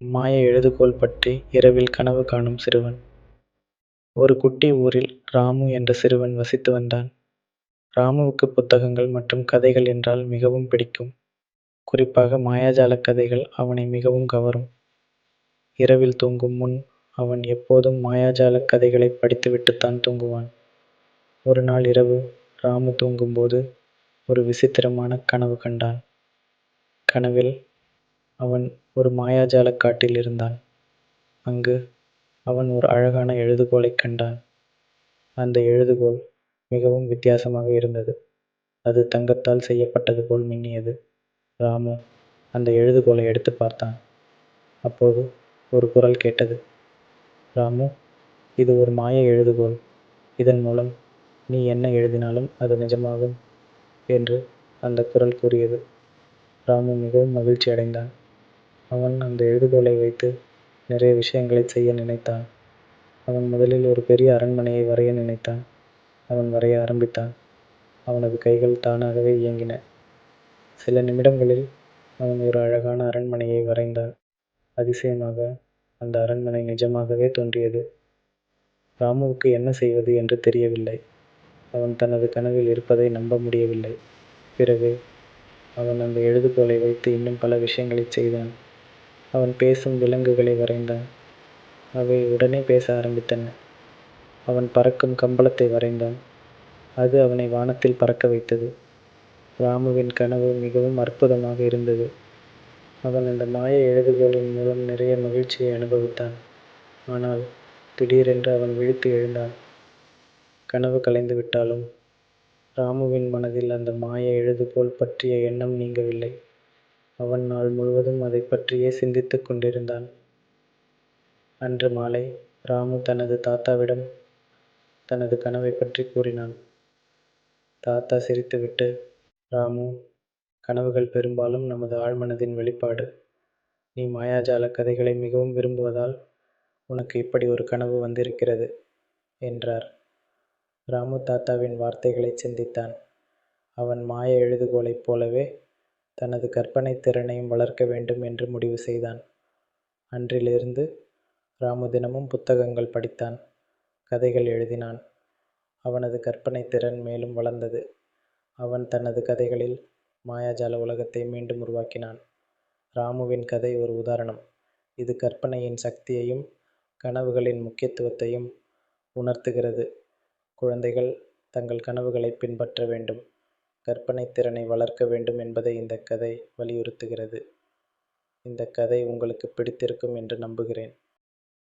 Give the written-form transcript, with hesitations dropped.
மாய எழுதுகோல் பற்றி இரவில் கனவு காணும் சிறுவன். ஒரு குட்டி ஊரில் ராமு என்ற சிறுவன் வசித்து வந்தான். ராமுவுக்கு புத்தகங்கள் மற்றும் கதைகள் என்றால் மிகவும் பிடிக்கும். குறிப்பாக மாயாஜால கதைகள் அவனை மிகவும் கவரும். இரவில் தூங்கும் முன் அவன் எப்போதும் மாயாஜால கதைகளை படித்துவிட்டுத்தான் தூங்குவான். ஒரு நாள் இரவு ராமு தூங்கும்போது ஒரு விசித்திரமான கனவு கண்டான். கனவில் அவன் ஒரு மாயாஜால காட்டில் இருந்தான். அங்கு அவன் ஒரு அழகான எழுதுகோலைக் கண்டான். அந்த எழுதுகோல் மிகவும் வித்தியாசமாக இருந்தது. அது தங்கத்தால் செய்யப்பட்டது போல் மின்னியது. ராமு அந்த எழுதுகோலை எடுத்துப் பார்த்தான். அப்போது ஒரு குரல் கேட்டது. ராமு, இது ஒரு மாய எழுதுகோல். இதன் மூலம் நீ என்ன எழுதினாலும் அது நிஜமாகும் என்று அந்த குரல் கூறியது. ராமு மிகவும் மகிழ்ச்சி அடைந்தான். அவன் அந்த எழுதுகோலை வைத்து நிறைய விஷயங்களைச் செய்ய நினைத்தான். அவன் முதலில் ஒரு பெரிய அரண்மனையை வரைய நினைத்தான். அவன் வரைய ஆரம்பித்தான். அவனது கைகள் தானாகவே இயங்கின. சில நிமிடங்களில் அவன் ஒரு அழகான அரண்மனையை வரைந்தான். அதிசயமாக, அந்த அரண்மனை நிஜமாகவே தோன்றியது. ராமுவுக்கு என்ன செய்வது என்று தெரியவில்லை. அவன் தனது கனவில் இருப்பதை நம்ப முடியவில்லை. பிறகு அவன் அந்த எழுதுகோலை வைத்து இன்னும் பல விஷயங்களைச் செய்தான். அவன் பேசும் விலங்குகளை வரைந்தான். அவை உடனே பேச ஆரம்பித்தன. அவன் பறக்கும் கம்பளத்தை வரைந்தான். அது அவனை வானத்தில் பறக்க வைத்தது. ராமுவின் கனவு மிகவும் அற்புதமாக இருந்தது. அவன் அந்த மாய எழுதுகோலின் மூலம் நிறைய மகிழ்ச்சியை அனுபவித்தான். ஆனால் திடீரென்று அவன் விழித்து எழுந்தான். கனவு கலைந்து விட்டாலும் ராமுவின் மனதில் அந்த மாய எழுதுகோல் பற்றிய எண்ணம் நீங்கவில்லை. அவன் நாள் முழுவதும் அதைப் பற்றியே சிந்தித்துக் கொண்டிருந்தான். அன்று மாலை ராமு தனது தாத்தாவிடம் தனது கனவைப் பற்றி கூறினான். தாத்தா சிரித்துவிட்டு, ராமு, கனவுகள் பெரும்பாலும் நமது ஆழ்மனதின் வெளிப்பாடு. நீ மாயாஜால கதைகளை மிகவும் விரும்புவதால் உனக்கு இப்படி ஒரு கனவு வந்திருக்கிறது என்றார். ராமு தாத்தாவின் வார்த்தைகளைச் சிந்தித்தான். அவன் மாய எழுதுகோலைப் போலவே தனது கற்பனைத் திறனையும் வளர்க்க வேண்டும் என்று முடிவு செய்தான். அன்றிலிருந்து ராமு தினமும் புத்தகங்கள் படித்தான். கதைகள் எழுதினான். அவனது கற்பனைத் திறன் மேலும் வளர்ந்தது. அவன் தனது கதைகளில் மாயாஜால உலகத்தை மீண்டும் உருவாக்கினான். ராமுவின் கதை ஒரு உதாரணம். இது கற்பனையின் சக்தியையும் கனவுகளின் முக்கியத்துவத்தையும் உணர்த்துகிறது. குழந்தைகள் தங்கள் கனவுகளை பின்பற்ற வேண்டும், கற்பனைத் திறனை வளர்க்க வேண்டும் என்பதை இந்த கதை வலியுறுத்துகிறது. இந்த கதை உங்களுக்கு பிடித்திருக்கும் என்று நம்புகிறேன்.